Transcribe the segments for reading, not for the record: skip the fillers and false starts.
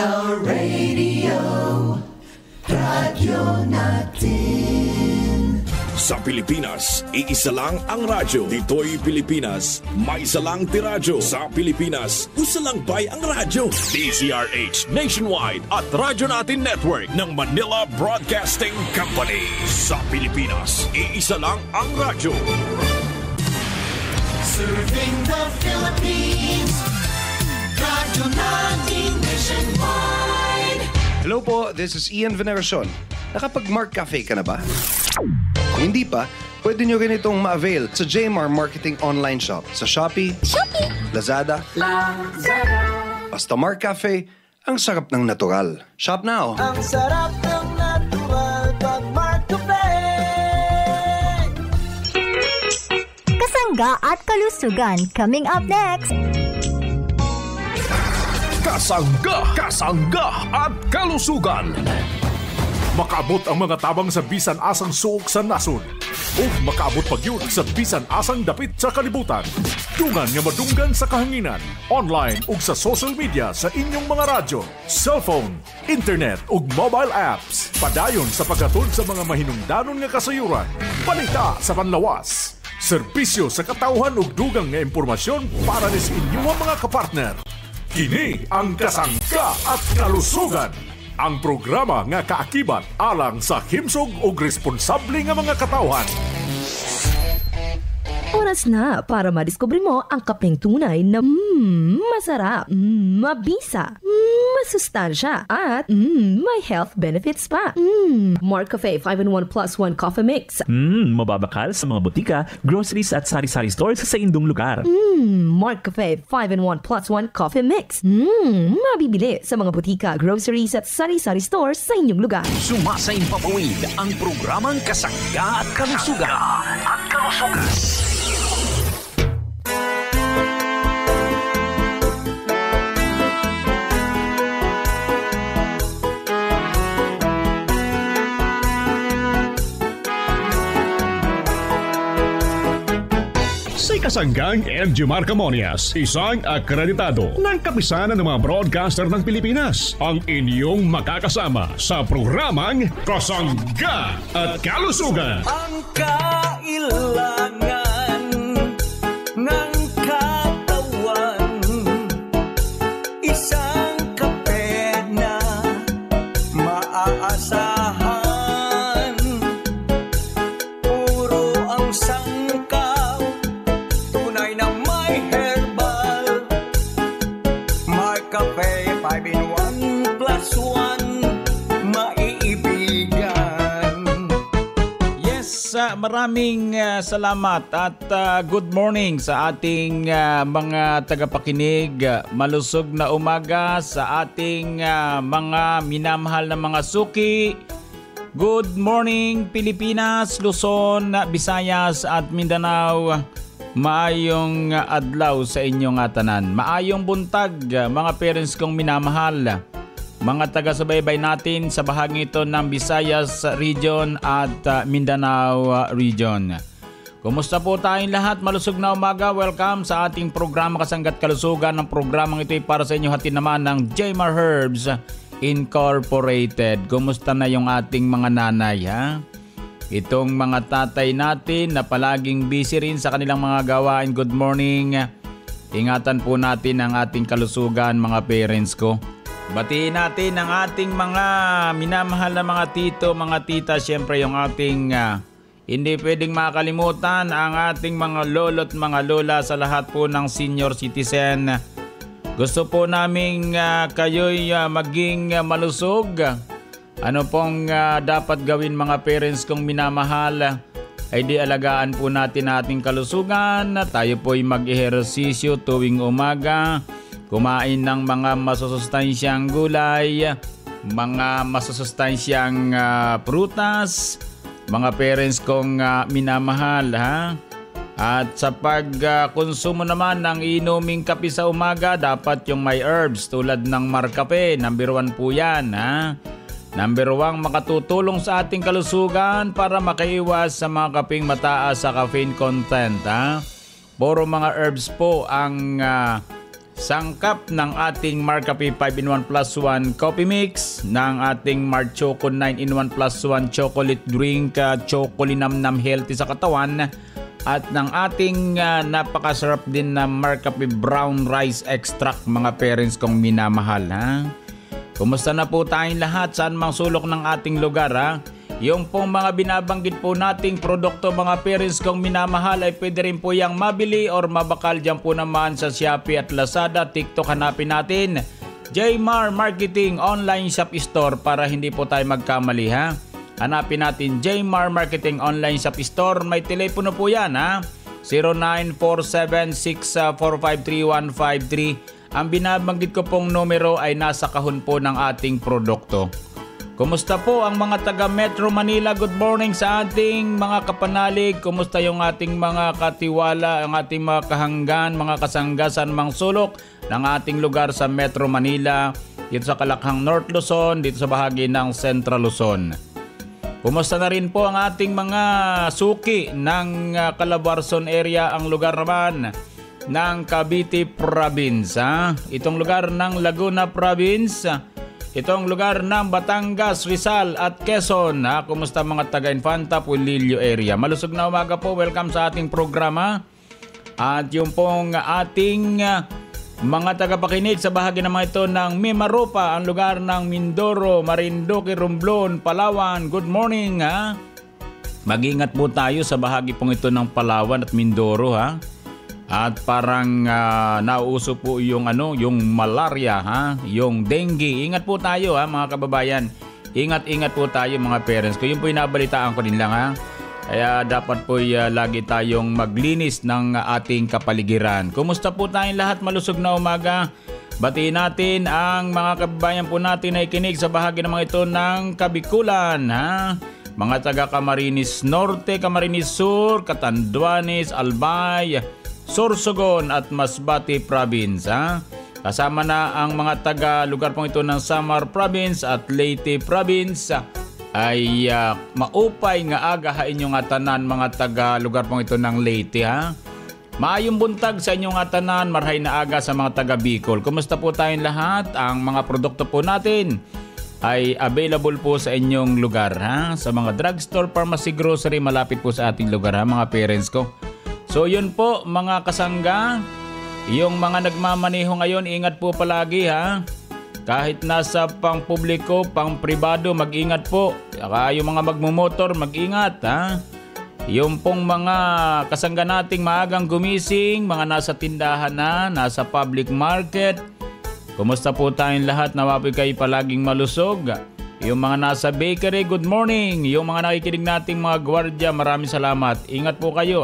our radio, radyo natin. Sa Pilipinas, iisa lang ang radyo. Dito'y Pilipinas, may isa lang tiradyo. Sa Pilipinas, usa lang bay ang radyo. DZRH Nationwide at Radyo Natin Network ng Manila Broadcasting Company. Sa Pilipinas, iisa lang ang radyo. Serving the Philippines, Radyo Natin Nationwide. Hello po, this is Ian Veneracion. Nakapag-Mark Cafe ka na ba? Kung hindi pa, pwede nyo rin itong ma-avail sa JMar Marketing Online Shop sa Shopee, Lazada, basta Mark Cafe, ang sarap ng natural. Shop now! Ang sarap ng natural pag Mark Cafe! Kasangga at kalusugan coming up next. Kasangga at kalusugan. Makaabot ang mga tabang sa bisan asang suok sa nasod. O makaabot pag yun sa bisan asang dapit sa kalibutan. Dungan nga madunggan sa kahanginan. Online ug sa social media sa inyong mga radyo, cellphone, internet ug mobile apps. Padayon sa paghatod sa mga mahinungdanon nga kasayuran. Balita sa panlawas. Serbisyo sa katauhan ug dugang nga impormasyon para sa inyong mga kapartner. Kini ang Kasangga at Kalusugan. Ang programa nga kaakibat alang sa himsog ug responsable nga mga katawhan. Oras na para madiskubre mo ang kapeng tunay na masarap, mabisa, masustansya, at may health benefits pa. Mark Cafe 5-in-1 plus 1 coffee mix. Mababakal sa mga butika, groceries at sari-sari stores sa indong lugar. Mark Cafe 5-in-1 plus 1 coffee mix. Mabibili sa mga butika, groceries at sari-sari stores sa inyong lugar. Sumasayang papawid ang programang Kasangga at Kalusugan. Si Kasanggang MG Marcamonias, isang akreditado ng kapisanan ng mga broadcaster ng Pilipinas, ang inyong makakasama sa programang Kasangga at Kalusugan. Ang kailangan ng katawan, isang kape na maaasahan. Puro ang sangkaw, tunay na may herbal. Mark Cafe 5-in-1 plus 1, maiibigan. Yes, maraming salamat at good morning sa ating mga tagapakinig. Malusog na umaga sa ating mga minamahal na mga suki. Good morning Pilipinas, Luzon, Visayas at Mindanao. Maayong adlaw sa inyong tanan. Maayong buntag mga parents kong minamahal. Mga taga-subaybay natin sa bahagi ito ng Visayas Region at Mindanao Region. Kumusta po tayong lahat? Malusog na umaga. Welcome sa ating programa Kasangga at Kalusugan. Ang programang ito ay para sa inyo hatid naman ng JMar Herbs Incorporated. Kumusta na yung ating mga nanay, ha? Itong mga tatay natin na palaging busy rin sa kanilang mga gawain. Good morning. Ingatan po natin ang ating kalusugan, mga parents ko. Batiin natin ang ating mga minamahal na mga tito, mga tita. Siyempre yung ating hindi pwedeng makalimutan ang ating mga lolo't mga lola sa lahat po ng senior citizen. Gusto po namin kayo'y maging malusog. Ano pong dapat gawin mga parents kong minamahal? Ay di alagaan po natin ating kalusugan. Tayo po'y mag-ehersisyo tuwing umaga. Kumain ng mga masusustansyang gulay, mga masusustansyang prutas, mga parents kong minamahal, ha? At sa pagkonsumo naman ng inuming kape sa umaga, dapat yung may herbs tulad ng Mark Cafe. Number 1 po yan, ha? Number 1, makatutulong sa ating kalusugan para makaiwas sa mga kapeng mataas sa caffeine content, ha? Puro mga herbs po ang sangkap ng ating Mar Cafe 5-in-1 plus 1 coffee mix, ng ating Mar Choco 9-in-1 plus 1 chocolate drink, chocolinamnam healthy sa katawan, at ng ating napakasarap din na Mar Cafe brown rice extract, mga parents kong minamahal. Ha? Kumusta na po tayong lahat saan mang sulok ng ating lugar? Ha? Yung pong mga binabanggit po nating produkto, mga parents kong minamahal, ay pwede rin po yung mabili or mabakal dyan po naman sa Shopee at Lazada, TikTok. Hanapin natin Jmar Marketing Online Shop Store para hindi po tayo magkamali. Ha? Hanapin natin Jmar Marketing Online Shop Store. May telepono po yan, ha? 0947-645-3153. Ang binabanggit ko pong numero ay nasa kahon po ng ating produkto. Kumusta po ang mga taga Metro Manila? Good morning sa ating mga kapanalig. Kumusta yung ating mga katiwala, ang ating mga kahanggan, mga kasanggasan, mga sulok ng ating lugar sa Metro Manila, dito sa Kalakhang North Luzon, dito sa bahagi ng Central Luzon. Kumusta na rin po ang ating mga suki ng Calabarzon area, ang lugar naman ng Cavite Province. Itong lugar ng Laguna Province, itong lugar ng Batangas, Rizal at Quezon. Kumusta mga taga-Infanta, Pulillo area? Malusog na umaga po. Welcome sa ating programa. At yung pong ating mga tagapakinig sa bahagi naman ito ng Mimaropa, ang lugar ng Mindoro, Marinduque, Romblon, Palawan. Good morning. Mag-ingat po tayo sa bahagi pong ito ng Palawan at Mindoro. At parang nauuso po yung malaria, yung dengue. Ingat po tayo, mga kababayan. Ingat po tayo, mga parents. Kung yun po inabalitaan ko din lang, Kaya dapat po lagi tayong maglinis ng ating kapaligiran. Kumusta po tayong lahat? Malusog na umaga. Batiin natin ang mga kababayan po natin na ikinig sa bahagi naman ito ng Kabikulan, mga taga Camarines Norte, Camarines Sur, Catanduanes, Albay, Sorsogon at Masbate Province. Kasama na ang mga taga lugar pong ito ng Samar Province at Leyte Province. Ay maupay nga aga ha inyong atanan, mga taga lugar pong ito ng Leyte. Maayong buntag sa inyong atanan, marhay na aga sa mga taga Bicol. Kumusta po tayong lahat? Ang mga produkto po natin ay available po sa inyong lugar. Sa mga drugstore, pharmacy, grocery, malapit po sa ating lugar, mga parents ko. So yun po, mga kasangga, yung mga nagmamaneho ngayon, ingat po palagi. Kahit nasa pang publiko, pang pribado, mag-ingat po. Saka yung mga magmumotor, mag-ingat. Yung pong mga kasangga nating maagang gumising, mga nasa tindahan na, nasa public market. Kumusta po tayong lahat? Nawapoy kayo palaging malusog. Yung mga nasa bakery, good morning. Yung mga nakikinig nating mga gwardiya, maraming salamat. Ingat po kayo,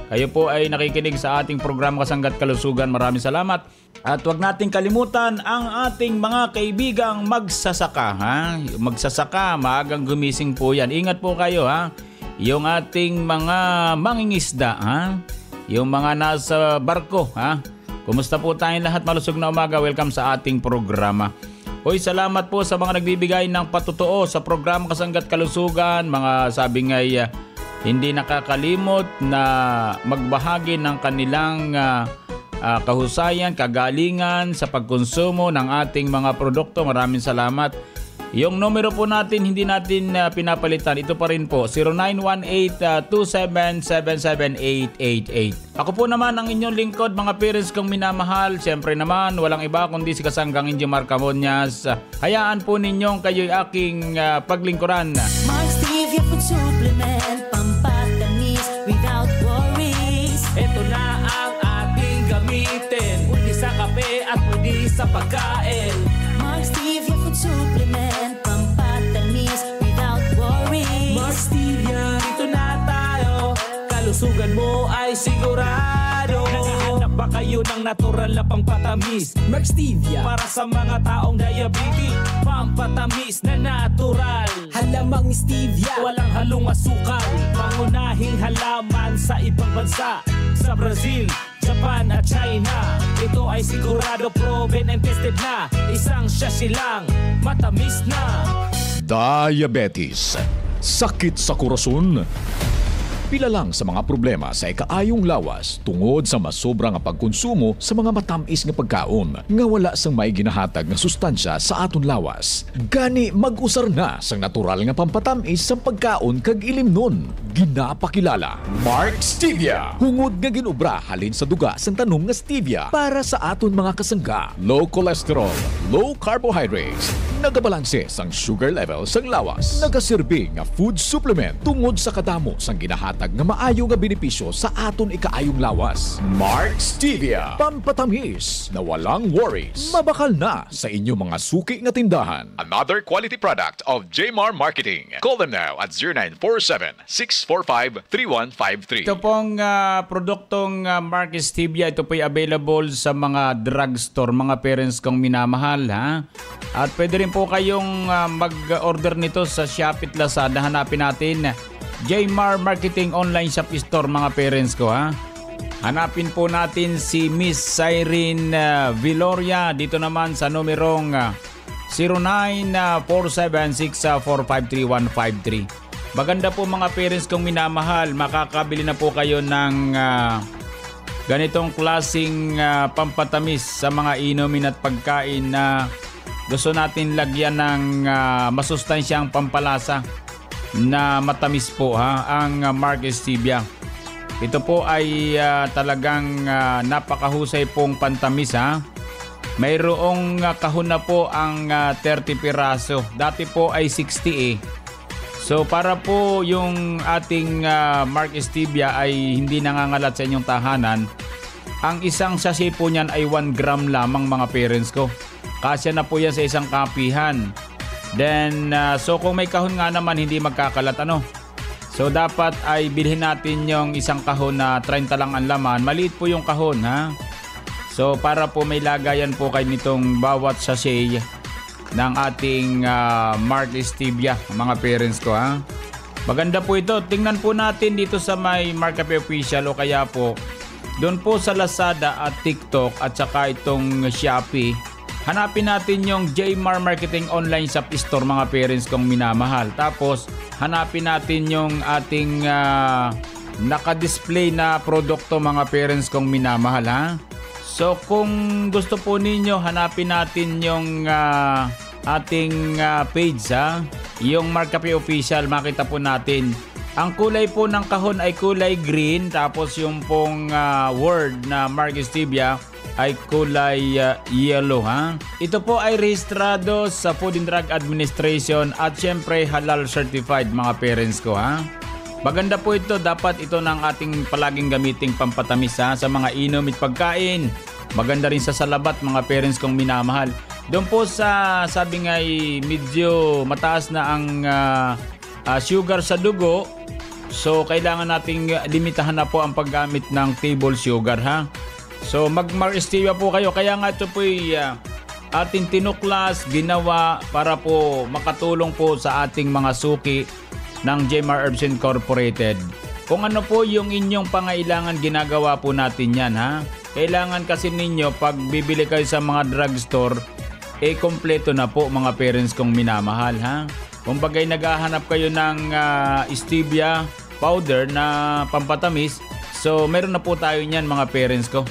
Kayo po ay nakikinig sa ating programa Kasangga't Kalusugan. Maraming salamat. At huwag nating kalimutan ang ating mga kaibigang magsasaka. Magsasaka, maagang gumising po yan. Ingat po kayo. Yung ating mga mangingisda. Yung mga nasa barko. Kumusta po tayong lahat? Malusog na umaga. Welcome sa ating programa. Hoy, salamat po sa mga nagbibigay ng patutuo sa programa Kasangga't Kalusugan. Mga sabi nga'y hindi nakakalimot na magbahagi ng kanilang kahusayan, kagalingan sa pagkonsumo ng ating mga produkto. Maraming salamat. Yung numero po natin, hindi natin pinapalitan. Ito pa rin po, 0918-277-77888. Ako po naman ang inyong lingkod, mga parents kong minamahal. Siyempre naman, walang iba kundi si Kasanggang Injimar Camonias. Hayaan po ninyong kayo'y aking paglingkuran. My Stevia Food Supplement, pampatamis without worries. Ito na ang ating gamitin. Pwede sa kape at pwede sa pagkain. My Stevia Food Supplement, pampatamis without worries. Mar Stevia, dito na tayo. Kalusugan mo ay sigurado. Naghahanap ba kayo ng natural na pampatamis? Mar Stevia, para sa mga taong diabetic. Pampatamis na natural. Halamang Stevia, walang halong asukal. Pangunahing halaman sa ibang bansa, sa Brazil, Japan at China. Ito ay sigurado proven and tested na. Isang sachet lang, matamis na. Diabetes, sakit sa korason, Pila lang sa mga problema sa ikaayong lawas tungod sa masobra nga pagkonsumo sa mga matamis nga pagkaon nga wala sang may ginahatag nga sustansya sa aton lawas. Gani mag-usar na sang natural nga pampatamis sa pagkaon kag ilimnon. Ginapakilala Mark Stevia. Hungod nga ginubra halin sa duga sang tanom nga stevia para sa aton mga kasangga. Low cholesterol, low carbohydrates, nagabalanse sang sugar level sang lawas. Nagaserbi nga food supplement tungod sa kadamo sang ginahatag nga maayo nga benepisyo sa aton ikaayong lawas. Mark Stevia, pampatamis na walang worries. Mabakal na sa inyong mga suki nga tindahan. Another quality product of Jmar Marketing. Call them now at 0947-645-3153. Ito pong produktong Mark Stevia, ito po'y available sa mga drugstore, mga parents kong minamahal, ha? At pwede rin po kayong mag-order nito sa Shopee at Lazada. Hanapin natin Jmar Marketing Online Shop Store, mga parents ko, ha? Hanapin po natin si Miss Cyrene Viloria dito naman sa numerong 0947645353. Maganda po mga parents kong minamahal, makakabili na po kayo ng ganitong klaseng pampatamis sa mga inumin at pagkain na gusto natin lagyan ng masustansyang pampalasa na matamis po, ha, ang Mark Stevia. Ito po ay talagang napakahusay pong pantamis, ha. Mayroong kahon na po ang 30 piraso. Dati po ay 60 eh. So para po yung ating Mark Stevia ay hindi nangangalat sa inyong tahanan, ang isang sachet po niyan ay 1 gram lamang, mga parents ko. Kasya na po yan sa isang kapihan. Then, so kung may kahon nga naman, hindi magkakalat, ano? So dapat ay bilhin natin yung isang kahon na 30 lang ang laman. Maliit po yung kahon, ha? So para po may lagayan po kayo nitong bawat sachet ng ating Mark Stevia, mga parents ko, ha? Maganda po ito. Tingnan po natin dito sa may Mark Cafe Official o kaya po doon po sa Lazada at TikTok at saka itong Shopee. Hanapin natin yung Jmar Marketing Online Shop Store, mga parents kong minamahal. Tapos hanapin natin yung ating naka-display na produkto, mga parents kong minamahal, ha? So kung gusto po ninyo, hanapin natin yung ating page, ha? Yung Mark Cafe Official, makita po natin. Ang kulay po ng kahon ay kulay green, tapos yung pong word na Mark Stevia ay kulay yellow, ha? Ito po ay rehistrado sa Food and Drug Administration at syempre halal certified, mga parents ko, ha? Maganda po ito. Dapat ito ng ating palaging gamiting pampatamis, ha? Sa mga inom at pagkain. Maganda rin sa salabat, mga parents kong minamahal. Doon po sa sabi nga ay medyo mataas na ang sugar sa dugo. So kailangan nating limitahan na po ang paggamit ng table sugar, ha? So mag-Mark Stevia po kayo. Kaya nga ito po ating tinuklas, ginawa para po makatulong po sa ating mga suki ng Jmar Herbs Incorporated. Kung ano po yung inyong pangailangan, ginagawa po natin yan, ha? Kailangan kasi ninyo pag bibili kayo sa mga drugstore, kompleto na po, mga parents kong minamahal, ha? Kung bagay naghahanap kayo ng stevia powder na pampatamis, so meron na po tayo niyan, mga parents ko.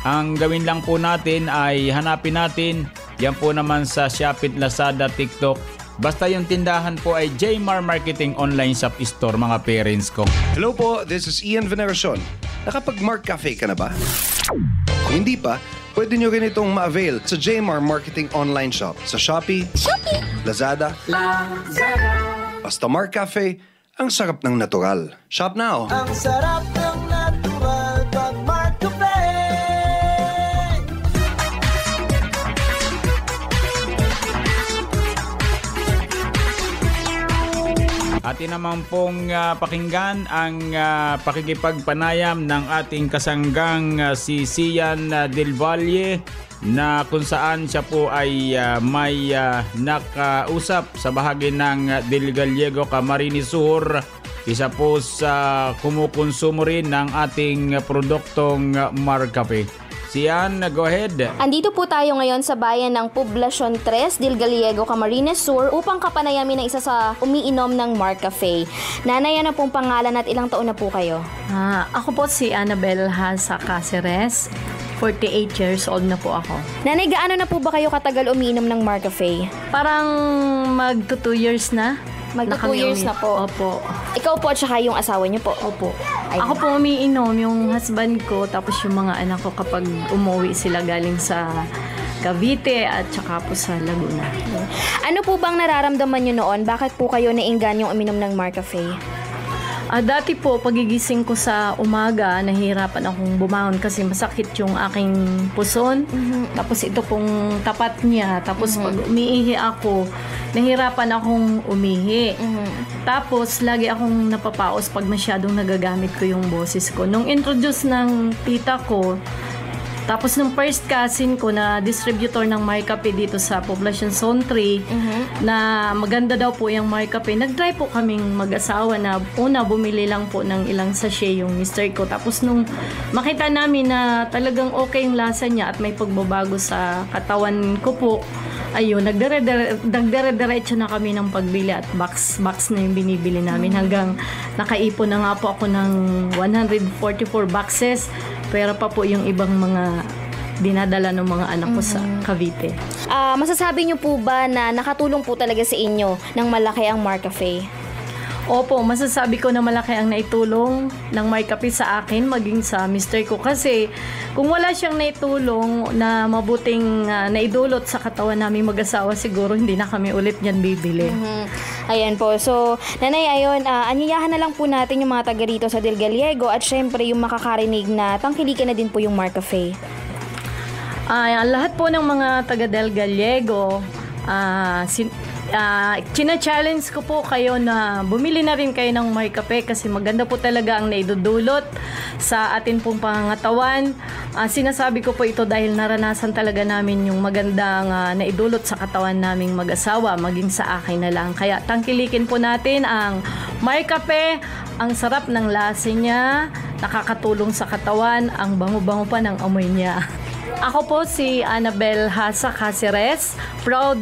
Ang gawin lang po natin ay hanapin natin, yan po naman sa Shopee, Lazada, TikTok. Basta yung tindahan po ay Jmar Marketing Online Shop Store, mga parents ko. Hello po, this is Ian Veneracion. Nakapag-Mark Cafe ka na ba? Kung hindi pa, pwede nyo rin itong ma-avail sa Jmar Marketing Online Shop sa Shopee, Lazada. Basta Mark Cafe, ang sarap ng natural. Shop now! Ang sarap ng natural pag Mark Cafe. Atin naman pong pakinggan ang pakikipagpanayam ng ating kasanggang si Sian Del Valle, na kung saan siya po ay may nakausap sa bahagi ng Del Gallego, Camarines Sur. Isa po sa kumukonsumo rin ng ating produktong Mark Cafe. Sian, go ahead. Andito po tayo ngayon sa bayan ng Poblacion 3, Del Gallego, Camarines Sur upang kapanayamin ng isa sa umiinom ng Mark Cafe. Nanay, ano pong pangalan at ilang taon na po kayo? Ako po si Annabel Hasa Caceres. 48 years old na po ako. Nanay, gaano na po ba kayo katagal umiinom ng Mark Cafe? Parang magto 2 years na. Magto 2 years na po? Opo. Ikaw po at saka yung asawa niyo po? Opo. Ako po umiinom, yung husband ko, tapos yung mga anak ko kapag umuwi sila galing sa Cavite at saka po sa Laguna. Ano po bang nararamdaman niyo noon? Bakit po kayo naingan yung uminom ng Mark Cafe? Dati po, pagigising ko sa umaga, nahihirapan akong bumangon kasi masakit yung aking puson. Tapos ito pong tapat niya. Tapos pag umiihi ako, nahihirapan akong umihi. Tapos lagi akong napapaos pag masyadong nagagamit ko yung boses ko. Nung introduce ng tita ko, tapos nung first cousin ko na distributor ng My Cafe dito sa Poblacion Zone 3, na maganda daw po yung My Cafe, nag-try po kaming mag-asawa na una bumili lang po ng ilang sachet yung mister ko. Tapos nung makita namin na talagang okay yung lasa niya at may pagbabago sa katawan ko po, ayun, nagdire-diretso na kami ng pagbili at box na yung binibili namin hanggang nakaipon na nga po ako ng 144 boxes. Pero pa po yung ibang mga dinadala ng mga anak ko sa Cavite. Masasabi niyo po ba na nakatulong po talaga sa inyo ng malaki ang Mark Cafe? Opo, masasabi ko na malaki ang naitulong ng My Cafe sa akin, maging sa mister ko. Kasi kung wala siyang naitulong na mabuting naidulot sa katawan namin mag-asawa, siguro hindi na kami ulit niyan bibili. Ayan po. So, Nanay, ayun, anyayahan na lang po natin yung mga taga rito sa Del Gallego at syempre yung makakarinig na tangkilikan na din po yung Mark Cafe. Lahat po ng mga taga Del Gallego, china-challenge ko po kayo na bumili na rin kayo ng My Cafe kasi maganda po talaga ang naidudulot sa atin pong pangangatawan. Sinasabi ko po ito dahil naranasan talaga namin yung magandang naidulot sa katawan naming mag-asawa, maging sa akin na lang. Kaya tangkilikin po natin ang My Cafe. Ang sarap ng lasa niya, nakakatulong sa katawan, ang bango-bango pa ng amoy niya. Ako po si Annabel Hasa Caceres, proud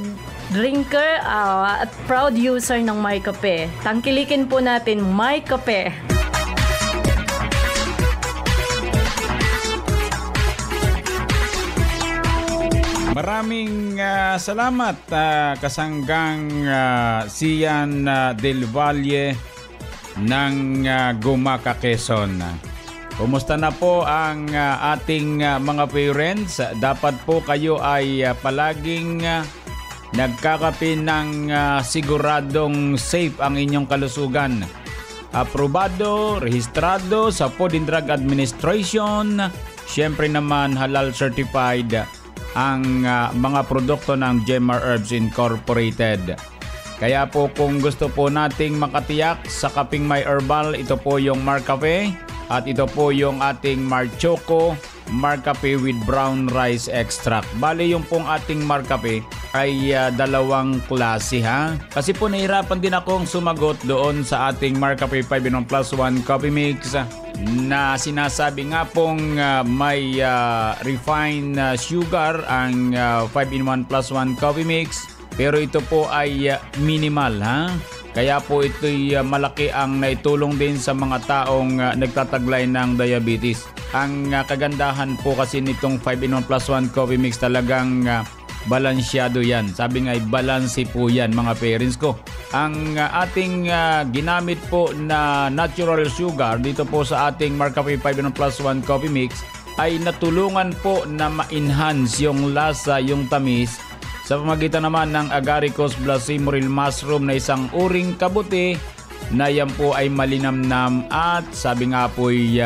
drinker at proud user ng My Cafe. Tangkilikin po natin My Cafe. Maraming salamat kasanggang Sian Del Valle ng Gumaca, Quezon. Kumusta na po ang ating mga parents? Dapat po kayo ay palaging nagkakape ng siguradong safe ang inyong kalusugan. Aprobado, rehistrado sa Food and Drug Administration. Siyempre naman halal certified ang mga produkto ng Gemar Herbs Incorporated. Kaya po kung gusto po nating makatiyak sa kaping may herbal, ito po yung Mark Cafe at ito po yung ating Mark Choco Mark Cafe with brown rice extract. Bale yung pong ating Mark Cafe ay dalawang klase ha. Kasi po nahirapan din akong sumagot doon sa ating Mark Cafe 5-in-1 plus 1 coffee mix na sinasabi nga pong may refined sugar ang 5-in-1 plus 1 coffee mix. Pero ito po ay minimal ha. Kaya po ito'y malaki ang naitulong din sa mga taong nagtataglay ng diabetes. Ang kagandahan po kasi nitong 5-in-1 plus 1 coffee mix talagang balansyado yan. Sabi nga ay balanse po yan mga parents ko. Ang ating ginamit po na natural sugar dito po sa ating Mark Cafe 5-in-1 plus 1 coffee mix ay natulungan po na ma-enhance yung lasa, yung tamis sa pamagitan naman ng Agaricus blacimoril mushroom na isang uring kabuti na yan po ay malinamnam at sabi nga po ay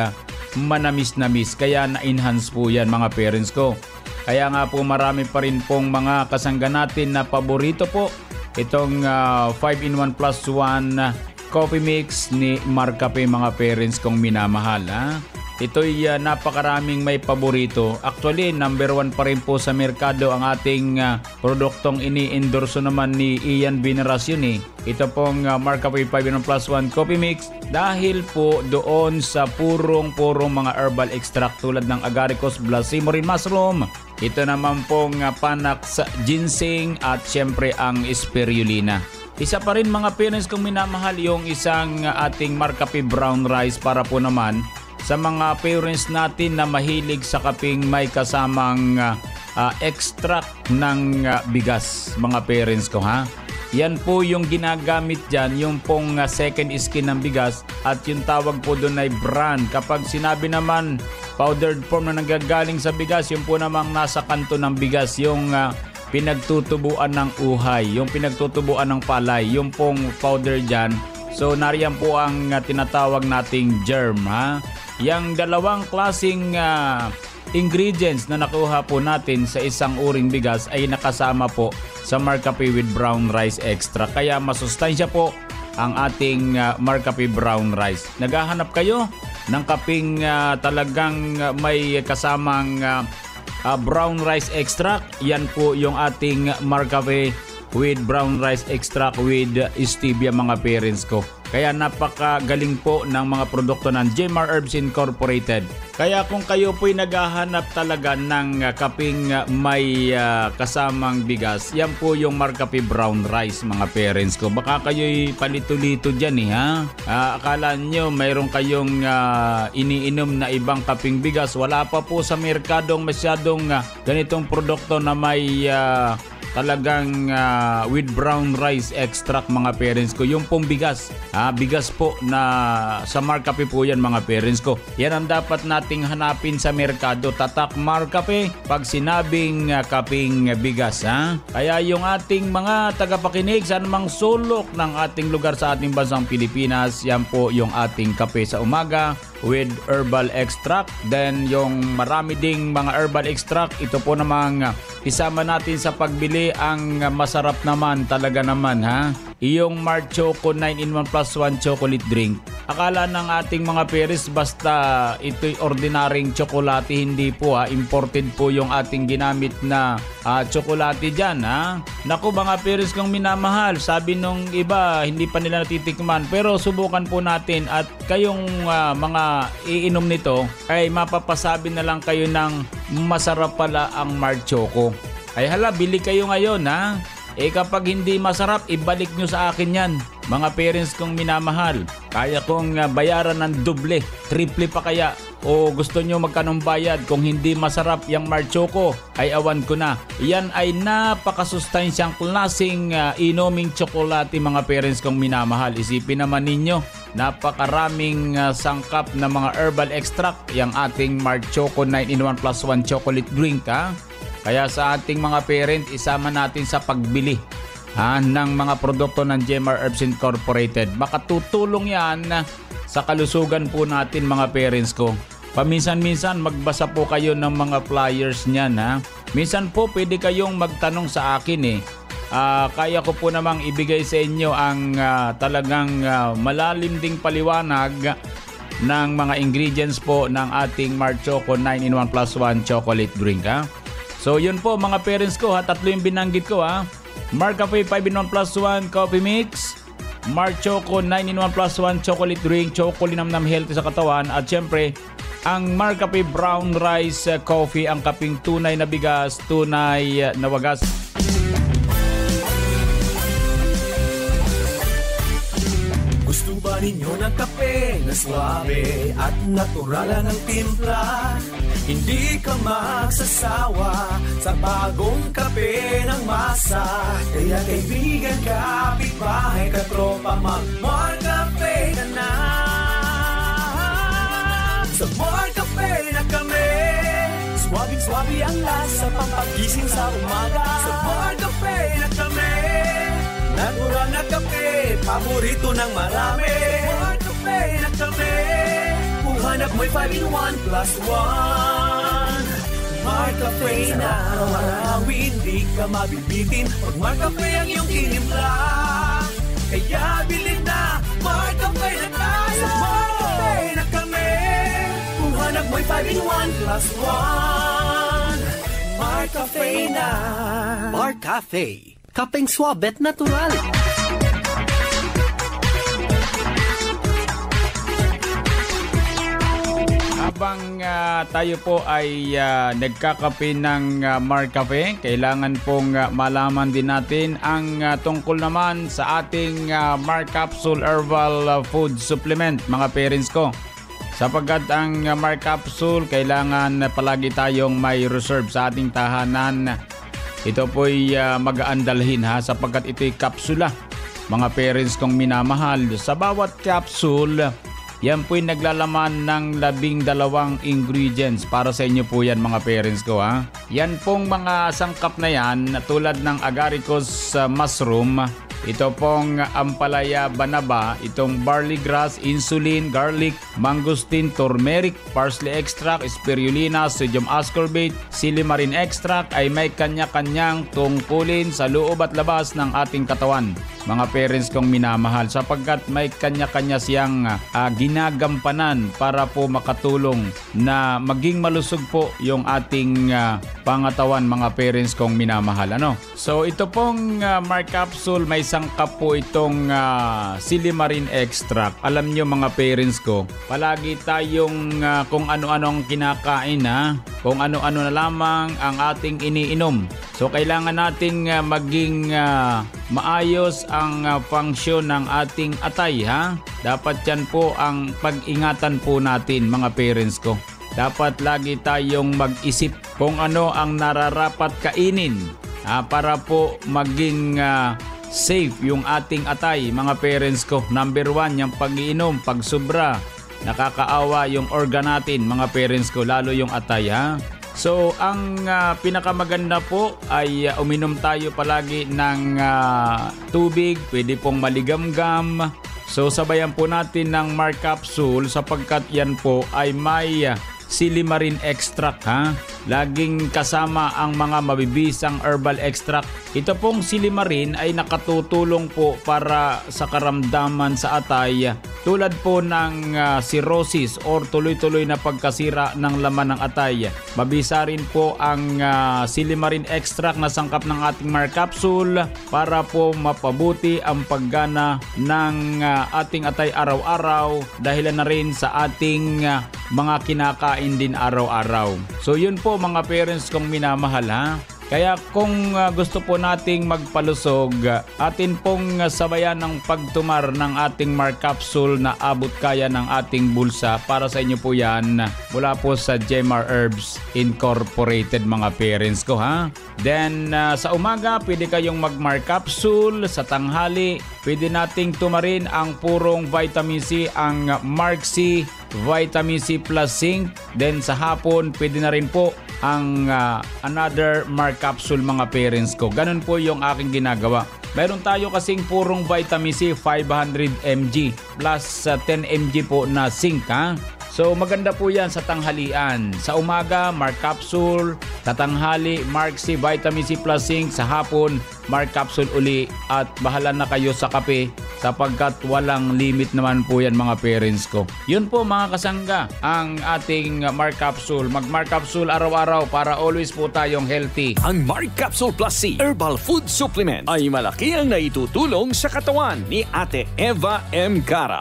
manamis-namis. Kaya na-enhance po yan mga parents ko. Kaya nga po marami pa rin pong mga kasangga natin na paborito po itong 5-in-1 plus 1 coffee mix ni Mark Cafe mga parents kong minamahal. ito'y napakaraming may paborito. Actually, number 1 pa rin po sa merkado ang ating produktong ini-endorso naman ni Ian Veneracion eh. Ito pong Marcafe 5-in-1 plus 1 coffee mix dahil po doon sa purong mga herbal extract tulad ng agaricus, blasimorin mushroom. Ito naman pong panax ginseng at syempre ang spirulina. Isa pa rin mga parents kong minamahal yung isang ating Marcafe brown rice para po naman sa mga parents natin na mahilig sa kaping may kasamang extract ng bigas, mga parents ko ha. Yan po yung ginagamit dyan, yung pong second skin ng bigas at yung tawag po doon ay bran. Kapag sinabi naman powdered form na nanggagaling sa bigas, yung po namang nasa kanto ng bigas, yung pinagtutubuan ng uhay, yung pinagtutubuan ng palay, yung pong powder dyan. So nariyan po ang tinatawag nating germ ha. Yang dalawang klaseng ingredients na nakuha po natin sa isang uring bigas ay nakasama po sa Marcafe with brown rice extra. Kaya masustansya po ang ating Marcafe brown rice. Naghahanap kayo ng kaping talagang may kasamang brown rice extract? Yan po yung ating Marcafe with brown rice extract with stevia, mga parents ko. Kaya napakagaling po ng mga produkto ng Jmar Herbs Incorporated. Kaya kung kayo po'y naghahanap talaga ng kaping may kasamang bigas, yan po yung Marcafe brown rice, mga parents ko. Baka kayo'y palito-lito dyan ha. Akala nyo mayroon kayong iniinom na ibang kaping bigas. Wala pa po sa merkadong masyadong ganitong produkto na may talagang with brown rice extract, mga parents ko. Yung pong bigas, bigas po na sa Marcafe po yan, mga parents ko. Yan ang dapat nating hanapin sa merkado. Tatak Marcafe pag sinabing kaping bigas ha. Kaya yung ating mga tagapakinig sa anumang sulok ng ating lugar sa ating bansang Pilipinas, yan po yung ating kape sa umaga with herbal extract. Then yung marami ding mga herbal extract, ito po namang isama natin sa pagbili ang masarap naman talaga naman ha. Iyong Mart Choco 9-in-1 plus 1 chocolate drink. Akala ng ating mga parents basta ito'y ordinaryong tsokolate, hindi po ha. Imported po yung ating ginamit na tsokolate dyan ha. Naku mga parents kong minamahal, sabi nung iba hindi pa nila natitikman, pero subukan po natin at kayong mga iinom nito ay mapapasabi na lang kayo ng masarap pala ang Mart Choco. Ay hala, bili kayo ngayon ha. Kapag hindi masarap, ibalik nyo sa akin yan, mga parents kong minamahal. Kaya kong bayaran ng doble, triple pa kaya. O gusto nyo magkanong bayad kung hindi masarap yung Mart Choco, ay awan ko na. Yan ay napakasustansyang klaseng inuming tsokolate, mga parents kong minamahal. Isipin naman ninyo, napakaraming sangkap na mga herbal extract yung ating Mart Choco 9-in-1 plus 1 chocolate drink ha. Kaya sa ating mga parent, isama natin sa pagbili ng mga produkto ng Jmar Herbs Incorporated. Baka tutulong yan sa kalusugan po natin, mga parents ko. Paminsan-minsan magbasa po kayo ng mga flyers niyan ha. Minsan po pwede kayong magtanong sa akin kaya ko po namang ibigay sa inyo ang talagang malalim ding paliwanag ng mga ingredients po ng ating Mart Choco 9-in-1 plus 1 chocolate drink ha. So yun po mga parents ko ha, tatlo yung binanggit ko ha. Marcafe 5-in-1 plus 1 coffee mix, Mart Choco 9-in-1 plus 1 chocolate drink, chocolinamnam healthy sa katawan, at syempre ang Marcafe brown rice coffee, ang kaping tunay na bigas, tunay na wagas. Gusto ba ninyo ng kape na suabe at natural ang timpla? Hindi ka magsasawa sa bagong kape ng masa. Kaya kaibigan, kapitbahay, katropa, mag-Marcafe ka na. Sa Marcafe na kami, swabing-swabi ang lasa, pampagising sa umaga. Sa Marcafe na kami, natural na kape, paborito ng marami. Marcafe na kami, hanap mo'y 5-in-1 plus 1. Marcafe na araw-araw, hindi ka mabibitin pag Marcafe ang iyong tinimpla. Kaya bilhin na, Marcafe na tayo. Sa Marcafe na kami, May 5-in-1 plus 1. Mar Cafe na. Mar Cafe. Kapeng suabet natural. Habang tayo po ay nagkakape ng Mar Cafe, kailangan pong malaman din natin ang tungkol naman sa ating Mar Capsule Herbal Food Supplement, mga parents ko. Sapagkat ang Mar Capsule, kailangan palagi tayong may reserve sa ating tahanan. Ito po'y mag-aandalhin sapagkat ito'y kapsula. Mga parents kong minamahal, sa bawat capsule, yan po'y naglalaman ng 12 ingredients. Para sa inyo po yan, mga parents ko. Yan pong mga sangkap na yan, tulad ng agaricus mushroom, ito pong ampalaya banaba, itong barley grass, insulin, garlic, mangosteen, turmeric, parsley extract, spirulina, sodium ascorbate, silimarin extract ay may kanya-kanyang tungkulin sa loob at labas ng ating katawan. Mga parents kong minamahal, sapagkat may kanya-kanya siyang ginagampanan para po makatulong na maging malusog po yung ating pangatawan, mga parents kong minamahal. So ito pong Mar Capsule, may sangkap po itong silimarin extract. Alam nyo, mga parents ko, palagi tayong kung ano-ano ang kinakain, kung ano-ano na lamang ang ating iniinom. So kailangan nating maging maayos ang function ng ating atay. Dapat yan po ang pag-ingatan po natin, mga parents ko. Dapat lagi tayong mag-isip kung ano ang nararapat kainin para po maging safe yung ating atay, mga parents ko. Number 1, yung pag-iinom, pag sobra, nakakaawa yung organ natin, mga parents ko, lalo yung atay. So ang pinakamaganda po ay uminom tayo palagi ng tubig, pwede pong maligamgam. So sabayan po natin ng Mar Capsule, sapagkat yan po ay may silimarin extract. Laging kasama ang mga mabibisang herbal extract. Ito pong silimarin ay nakatutulong po para sa karamdaman sa atay, tulad po ng cirrhosis or tuloy-tuloy na pagkasira ng laman ng atay. Mabisa rin po ang silimarin extract na sangkap ng ating Mar Capsule para po mapabuti ang paggana ng ating atay araw-araw, dahilan na rin sa ating mga kinakain din araw-araw. So yun po, mga parents kong minamahal. Kaya kung gusto po nating magpalusog, atin pong sabayan ng pagtumar ng ating Mar Capsule na abot kaya ng ating bulsa. Para sa inyo po yan, mula po sa Jemar Herbs Incorporated, mga parents ko. Then sa umaga, pwede kayong mag-Mar Capsule. Sa tanghali, pwede nating tumarin ang purong vitamin C, ang Mark C Vitamin C plus Zinc. Then sa hapon, pwede na rin po ang another Mar Capsule, mga parents ko. Ganun po yung aking ginagawa. Meron tayo kasing purong vitamin C 500 mg plus 10 mg po na zinc. So maganda po yan sa tanghalian. Sa umaga, Mar Capsule. Sa tanghali, Mark C Vitamin C plus Zinc. Sa hapon, Mar Capsule uli. At bahala na kayo sa kape, sapagkat walang limit naman po yan, mga parents ko. Yun po, mga kasangga, ang ating Mar Capsule. Mag-Mar Capsule araw-araw para always po tayong healthy. Ang Mar Capsule Plus C Herbal Food Supplement ay malaki ang naitutulong sa katawan ni Ate Eva M. Cara.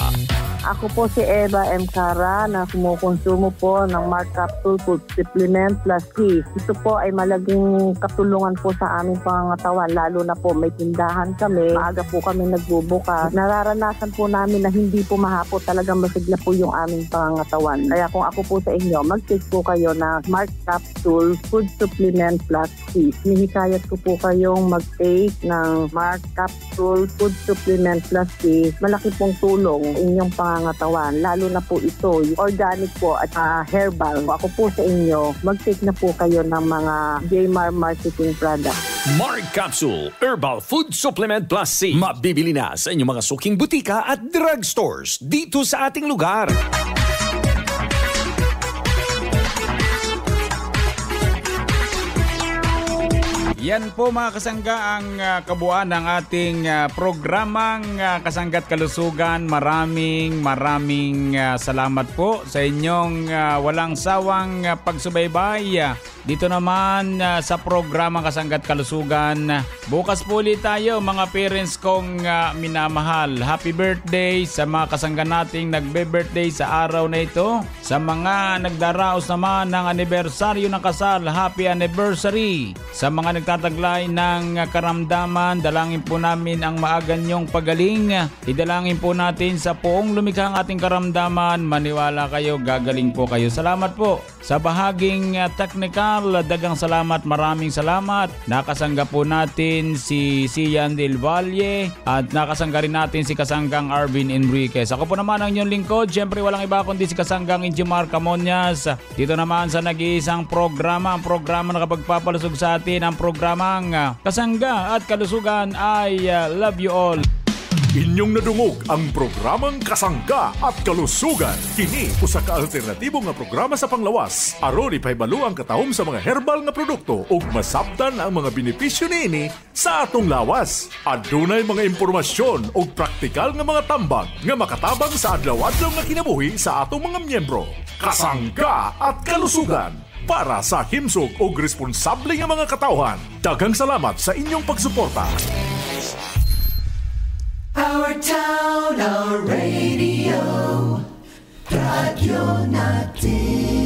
Ako po si Eva M. Cara na kumukonsumo po ng Mar Capsule Food Supplement Plus C. Ito po ay malaking katulungan po sa aming pangangatawan, lalo na po may tindahan kami. Maaga po kami nagbubukas. Nararanasan po namin na hindi po mahapot, talagang masigla po yung aming pangangatawan. Kaya kung ako po sa inyo, mag-take po kayo ng Mar Capsule Food Supplement Plus C. Hinihikayat ko po kayong mag-take ng Mar Capsule Food Supplement Plus C. Malaki pong tulong inyong pangangatawan, lalo na po ito, organic po at herbal. Ako po sa inyo, mag-take na po kayo ng mga Jmar marketing products. Mar Capsule Herbal Food Supplement Plus C. Mabibili na sa inyong mga suking butika at drugstores dito sa ating lugar. Yan po mga kasangga ang kabuuan ng ating programang Kasangga't Kalusugan. Maraming salamat po sa inyong walang sawang pagsubaybay. Dito naman sa programang Kasangga't Kalusugan. Bukas po ulit tayo mga parents kong minamahal. Happy birthday sa mga kasangga nating nagbe-birthday sa araw na ito. Sa mga nagdaraos naman ng anibersaryo ng kasal, happy anniversary. Sa mga nagtataglay ng karamdaman, dalangin po namin ang maaga niyong pagaling. Idalangin po natin sa poong lumikha ang ating karamdaman. Maniwala kayo, gagaling po kayo. Salamat po. Sa bahaging technical, dagang salamat, maraming salamat. Nakasangga po natin si Sian Del Valle at nakasangga rin natin si Kasanggang Arvin Enriquez. Ako po naman ang inyong lingkod. Siyempre walang iba kundi si Kasanggang Injimar Camonias. Dito naman sa nag-iisang programa, ang programa na kapagpapalusog sa atin, ang programang Kasangga at Kalusugan. I love you all. Inyong nadungog ang programang Kasangga at Kalusugan. Kini usa ka alternatibo nga programa sa panglawas. Aron ipahibalo ang katahom sa mga herbal nga produkto ug masabtan ang mga benepisyo niini sa atong lawas. Adunay mga impormasyon ug praktikal nga mga tambag nga makatabang sa adlaw-adlaw nga kinabuhi sa atong mga miyembro. Kasangga at Kalusugan para sa himsog ug responsable nga mga katawhan. Daghang salamat sa inyong pagsuporta. Our town, our radio, radyo natin.